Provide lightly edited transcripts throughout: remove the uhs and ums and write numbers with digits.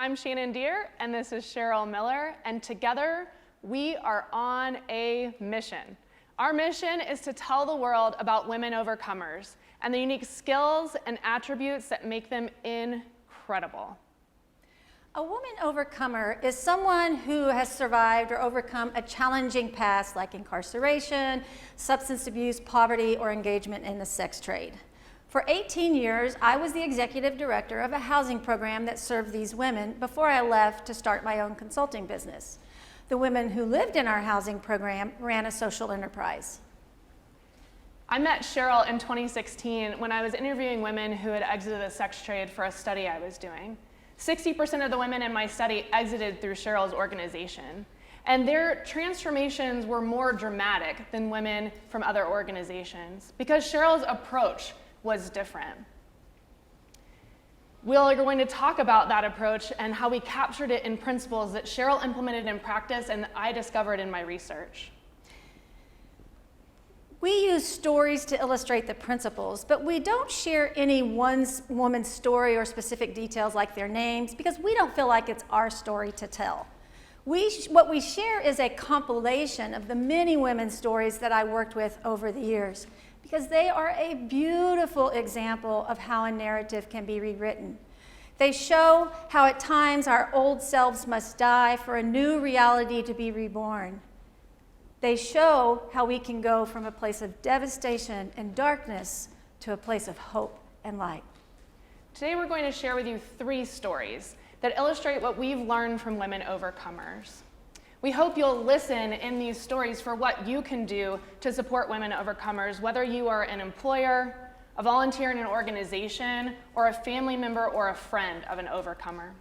I'm Shannon Deer, and this is Cheryl Miller, and together we are on a mission. Our mission is to tell the world about women overcomers and the unique skills and attributes that make them incredible. A woman overcomer is someone who has survived or overcome a challenging past like incarceration, substance abuse, poverty, or engagement in the sex trade. For 18 years, I was the executive director of a housing program that served these women before I left to start my own consulting business. The women who lived in our housing program ran a social enterprise. I met Cheryl in 2016 when I was interviewing women who had exited the sex trade for a study I was doing. 60% of the women in my study exited through Cheryl's organization, and their transformations were more dramatic than women from other organizations because Cheryl's approach was different. We are going to talk about that approach and how we captured it in principles that Cheryl implemented in practice and that I discovered in my research. We use stories to illustrate the principles, but we don't share any one woman's story or specific details like their names because we don't feel like it's our story to tell. What we share is a compilation of the many women's stories that I worked with over the years because they are a beautiful example of how a narrative can be rewritten. They show how at times our old selves must die for a new reality to be reborn. They show how we can go from a place of devastation and darkness to a place of hope and light. Today we're going to share with you 3 stories that illustrate what we've learned from women overcomers. We hope you'll listen in these stories for what you can do to support women overcomers, whether you are an employer, a volunteer in an organization, or a family member or a friend of an overcomer.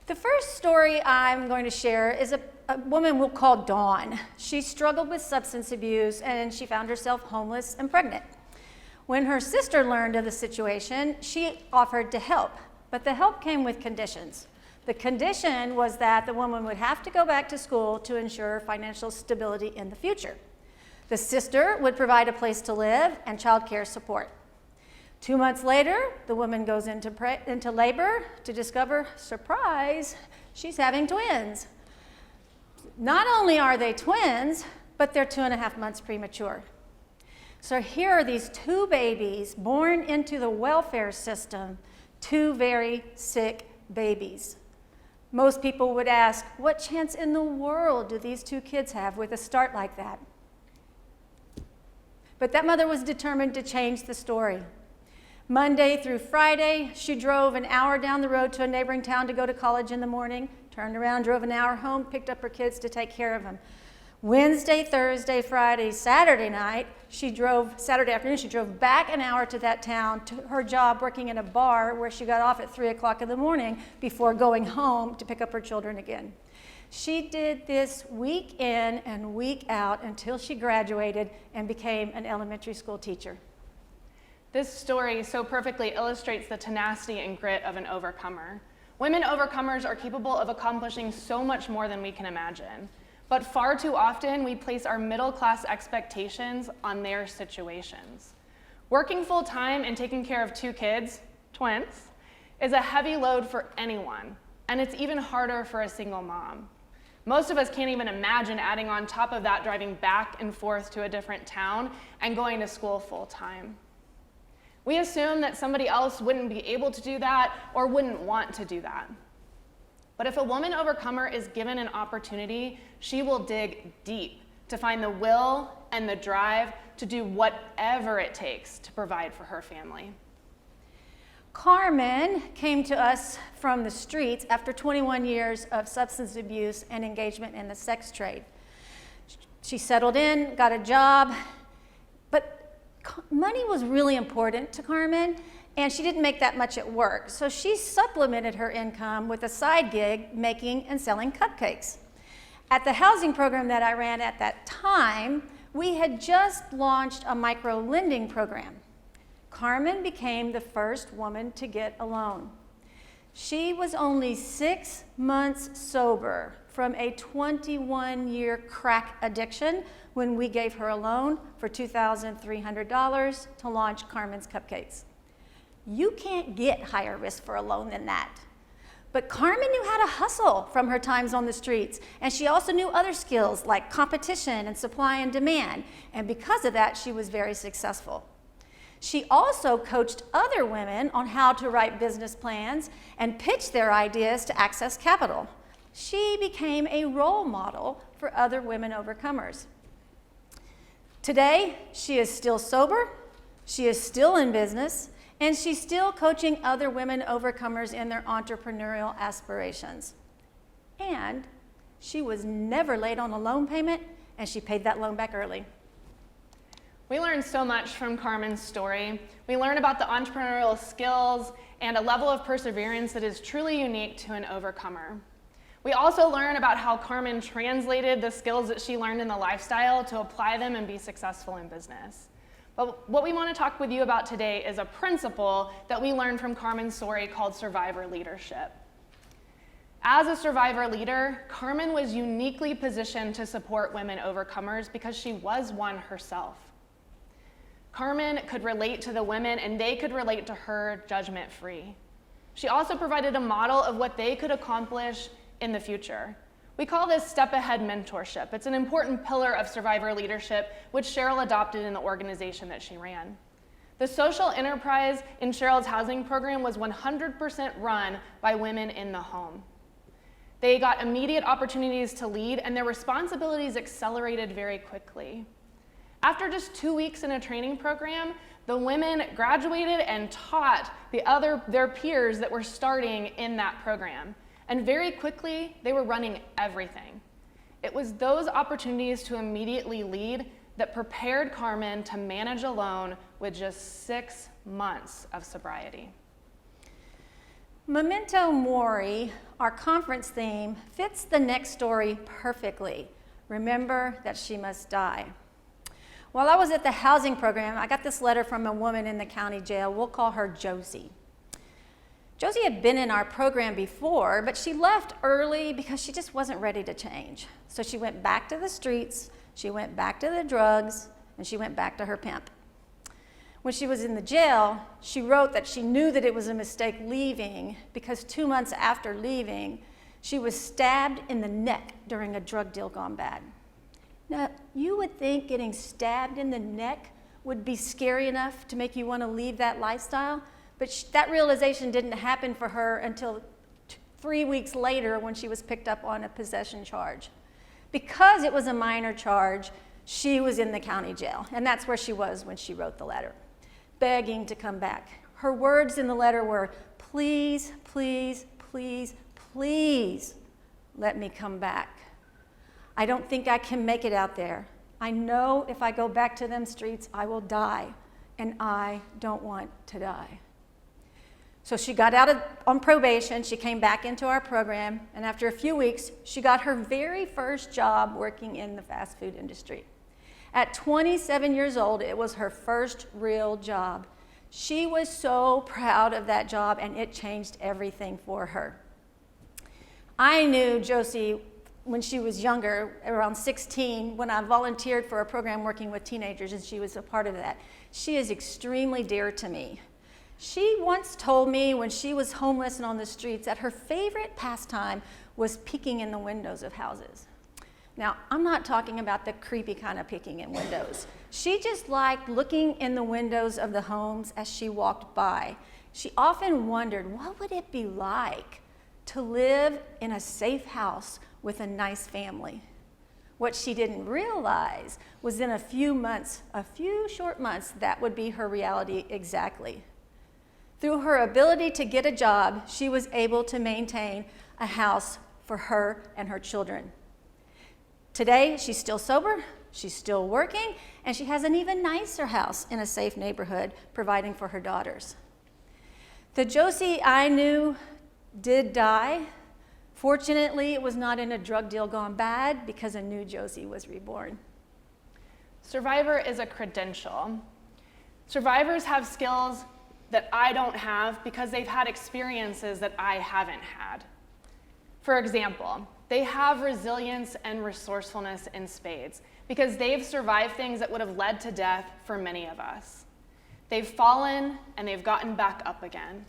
The first story I'm going to share is a woman we'll call Dawn. She struggled with substance abuse and she found herself homeless and pregnant. When her sister learned of the situation, she offered to help, but the help came with conditions. The condition was that the woman would have to go back to school to ensure financial stability in the future. The sister would provide a place to live and child care support. 2 months later, the woman goes into labor to discover, surprise, she's having twins. Not only are they twins, but they're 2.5 months premature. So here are these 2 babies born into the welfare system, 2 very sick babies. Most people would ask, what chance in the world do these 2 kids have with a start like that? But that mother was determined to change the story. Monday through Friday, she drove an hour down the road to a neighboring town to go to college in the morning, turned around, drove an hour home, picked up her kids to take care of them. Wednesday, Thursday, Friday, Saturday afternoon, she drove back an hour to that town to her job working in a bar where she got off at 3 o'clock in the morning before going home to pick up her children again. She did this week in and week out until she graduated and became an elementary school teacher. This story so perfectly illustrates the tenacity and grit of an overcomer. Women overcomers are capable of accomplishing so much more than we can imagine. But far too often, we place our middle-class expectations on their situations. Working full-time and taking care of 2 kids, twins, is a heavy load for anyone, and it's even harder for a single mom. Most of us can't even imagine adding on top of that driving back and forth to a different town and going to school full-time. We assume that somebody else wouldn't be able to do that or wouldn't want to do that. But if a woman overcomer is given an opportunity, she will dig deep to find the will and the drive to do whatever it takes to provide for her family. Carmen came to us from the streets after 21 years of substance abuse and engagement in the sex trade. She settled in, got a job, but money was really important to Carmen, and she didn't make that much at work. So she supplemented her income with a side gig making and selling cupcakes. At the housing program that I ran at that time, we had just launched a micro-lending program. Carmen became the first woman to get a loan. She was only 6 months sober from a 21-year crack addiction when we gave her a loan for $2,300 to launch Carmens Cupcakes. You can't get higher risk for a loan than that. But Carmen knew how to hustle from her times on the streets, and she also knew other skills like competition and supply and demand, and because of that, she was very successful. She also coached other women on how to write business plans and pitch their ideas to access capital. She became a role model for other women overcomers. Today, she is still sober, she is still in business, and she's still coaching other women overcomers in their entrepreneurial aspirations. And she was never late on a loan payment, and she paid that loan back early. We learned so much from Carmen's story. We learned about the entrepreneurial skills and a level of perseverance that is truly unique to an overcomer. We also learned about how Carmen translated the skills that she learned in the lifestyle to apply them and be successful in business. But what we want to talk with you about today is a principle that we learned from Carmen's story called survivor leadership. As a survivor leader, Carmen was uniquely positioned to support women overcomers because she was one herself. Carmen could relate to the women and they could relate to her judgment-free. She also provided a model of what they could accomplish in the future. We call this step-ahead mentorship. It's an important pillar of survivor leadership, which Cheryl adopted in the organization that she ran. The social enterprise in Cheryl's housing program was 100% run by women in the home. They got immediate opportunities to lead, and their responsibilities accelerated very quickly. After just 2 weeks in a training program, the women graduated and taught their peers that were starting in that program. And very quickly, they were running everything. It was those opportunities to immediately lead that prepared Carmen to manage a loan with just 6 months of sobriety. Memento Mori, our conference theme, fits the next story perfectly. Remember that she must die. While I was at the housing program, I got this letter from a woman in the county jail. We'll call her Josie. Josie had been in our program before, but she left early because she just wasn't ready to change. So she went back to the streets, she went back to the drugs, and she went back to her pimp. When she was in the jail, she wrote that she knew that it was a mistake leaving because 2 months after leaving, she was stabbed in the neck during a drug deal gone bad. Now, you would think getting stabbed in the neck would be scary enough to make you want to leave that lifestyle, but that realization didn't happen for her until 3 weeks later when she was picked up on a possession charge. Because it was a minor charge, she was in the county jail, and that's where she was when she wrote the letter, begging to come back. Her words in the letter were, "Please, please, please, please let me come back. I don't think I can make it out there. I know if I go back to them streets, I will die, and I don't want to die." So she got out on probation, she came back into our program, and after a few weeks, she got her very first job working in the fast food industry. At 27 years old, it was her first real job. She was so proud of that job, and it changed everything for her. I knew Josie when she was younger, around 16, when I volunteered for a program working with teenagers, and she was a part of that. She is extremely dear to me. She once told me when she was homeless and on the streets that her favorite pastime was peeking in the windows of houses. Now, I'm not talking about the creepy kind of peeking in windows. She just liked looking in the windows of the homes as she walked by. She often wondered, what would it be like to live in a safe house with a nice family? What she didn't realize was in a few short months, that would be her reality exactly. Through her ability to get a job, she was able to maintain a house for her and her children. Today, she's still sober, she's still working, and she has an even nicer house in a safe neighborhood, providing for her daughters. The Josie I knew did die. Fortunately, it was not in a drug deal gone bad because a new Josie was reborn. Survivor is a credential. Survivors have skills that I don't have because they've had experiences that I haven't had. For example, they have resilience and resourcefulness in spades because they've survived things that would have led to death for many of us. They've fallen and they've gotten back up again.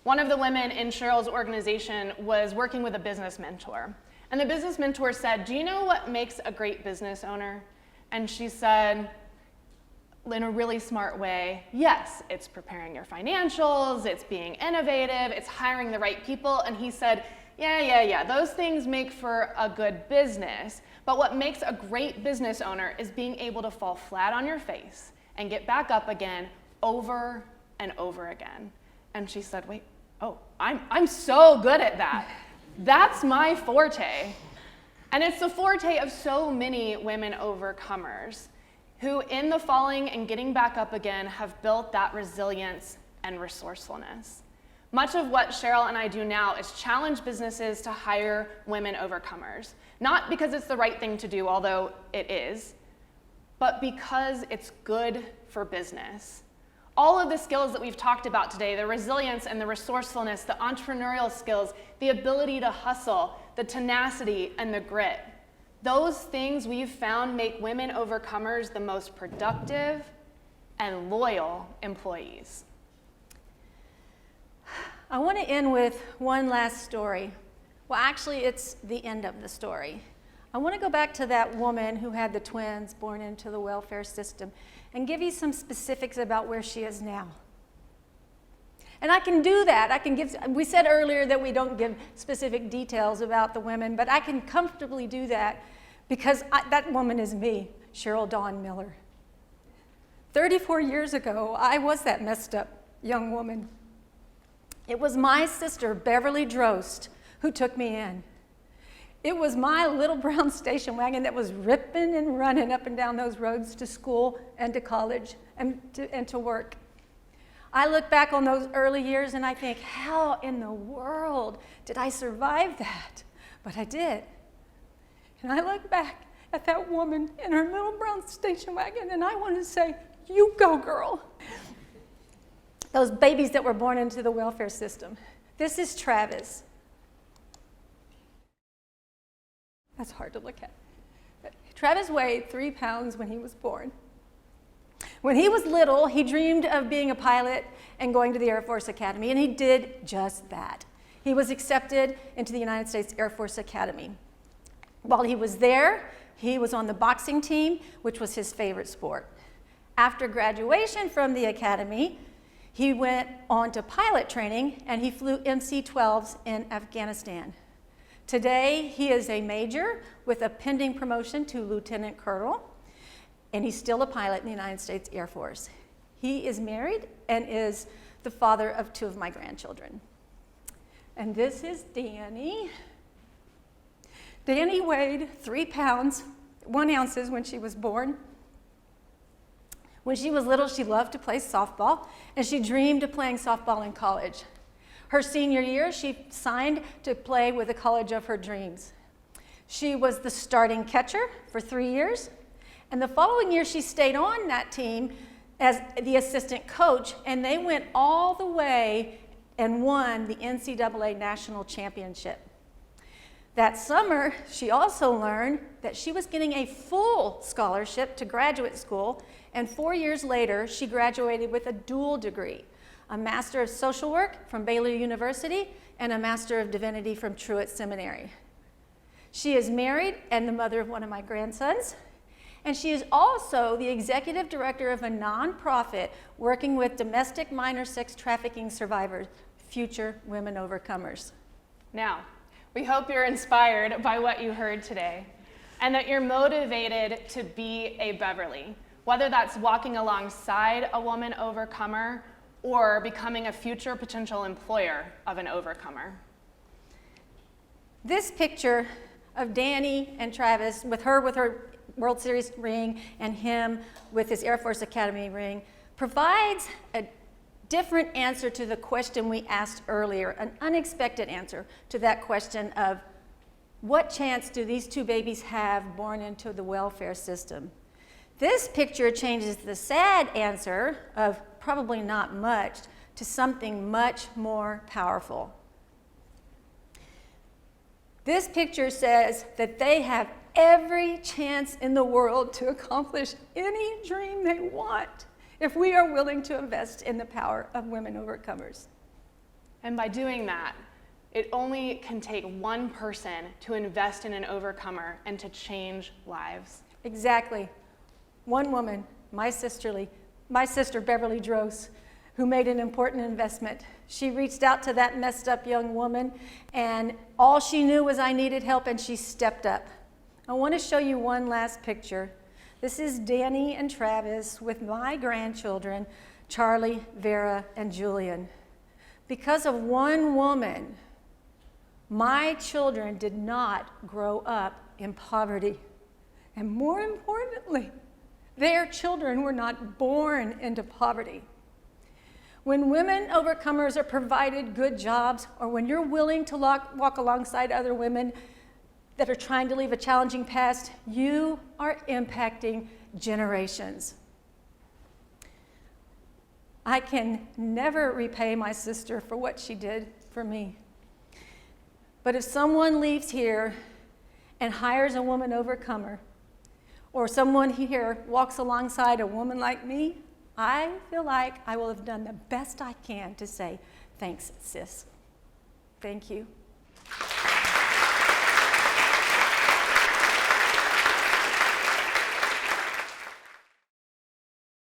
One of the women in Cheryl's organization was working with a business mentor. And the business mentor said, "Do you know what makes a great business owner?" And she said, in a really smart way, "Yes, it's preparing your financials, it's being innovative, it's hiring the right people." And he said, yeah, those things make for a good business. But what makes a great business owner is being able to fall flat on your face and get back up again over and over again. And she said, "Wait, I'm so good at that. That's my forte." And it's the forte of so many women overcomers who, in the falling and getting back up again, have built that resilience and resourcefulness. Much of what Cheryl and I do now is challenge businesses to hire women overcomers, not because it's the right thing to do, although it is, but because it's good for business. All of the skills that we've talked about today, the resilience and the resourcefulness, the entrepreneurial skills, the ability to hustle, the tenacity and the grit, those things we've found make women overcomers the most productive and loyal employees. I want to end with one last story. Well, actually, it's the end of the story. I want to go back to that woman who had the twins born into the welfare system and give you some specifics about where she is now. And I can do that. We said earlier that we don't give specific details about the women, but I can comfortably do that because that woman is me, Cheryl Dawn Miller. 34 years ago, I was that messed up young woman. It was my sister, Beverly Drost, who took me in. It was my little brown station wagon that was ripping and running up and down those roads to school and to college and to work. I look back on those early years and I think, how in the world did I survive that? But I did. And I look back at that woman in her little brown station wagon and I want to say, "You go, girl." Those babies that were born into the welfare system. This is Travis. That's hard to look at. Travis weighed 3 pounds when he was born. When he was little, he dreamed of being a pilot and going to the Air Force Academy, and he did just that. He was accepted into the United States Air Force Academy. While he was there, he was on the boxing team, which was his favorite sport. After graduation from the academy, he went on to pilot training, and he flew MC-12s in Afghanistan. Today, he is a major with a pending promotion to lieutenant colonel, and he's still a pilot in the United States Air Force. He is married and is the father of 2 of my grandchildren. And this is Danny. Danny weighed 3 pounds, 1 ounce when she was born. When she was little, she loved to play softball, and she dreamed of playing softball in college. Her senior year, she signed to play with the college of her dreams. She was the starting catcher for 3 years, and the following year, she stayed on that team as the assistant coach, and they went all the way and won the NCAA National Championship. That summer, she also learned that she was getting a full scholarship to graduate school, and 4 years later, she graduated with a dual degree, a Master of Social Work from Baylor University and a Master of Divinity from Truett Seminary. She is married and the mother of one of my grandsons, and she is also the executive director of a nonprofit working with domestic minor sex trafficking survivors, future women overcomers. Now, we hope you're inspired by what you heard today and that you're motivated to be a Beverly, whether that's walking alongside a woman overcomer or becoming a future potential employer of an overcomer. This picture of Danny and Travis, with her World Series ring and him with his Air Force Academy ring, provides a different answer to the question we asked earlier, an unexpected answer to that question of what chance do these 2 babies have born into the welfare system? This picture changes the sad answer of probably not much to something much more powerful. This picture says that they have every chance in the world to accomplish any dream they want if we are willing to invest in the power of women overcomers. And by doing that, it only can take one person to invest in an overcomer and to change lives. Exactly. One woman, my sister Beverly Droz, who made an important investment. She reached out to that messed up young woman, and all she knew was I needed help, and she stepped up. I want to show you one last picture. This is Danny and Travis with my grandchildren, Charlie, Vera, and Julian. Because of one woman, my children did not grow up in poverty. And more importantly, their children were not born into poverty. When women overcomers are provided good jobs, or when you're willing to walk alongside other women that are trying to leave a challenging past, you are impacting generations. I can never repay my sister for what she did for me. But if someone leaves here and hires a woman overcomer, or someone here walks alongside a woman like me, I feel like I will have done the best I can to say, thanks, sis. Thank you.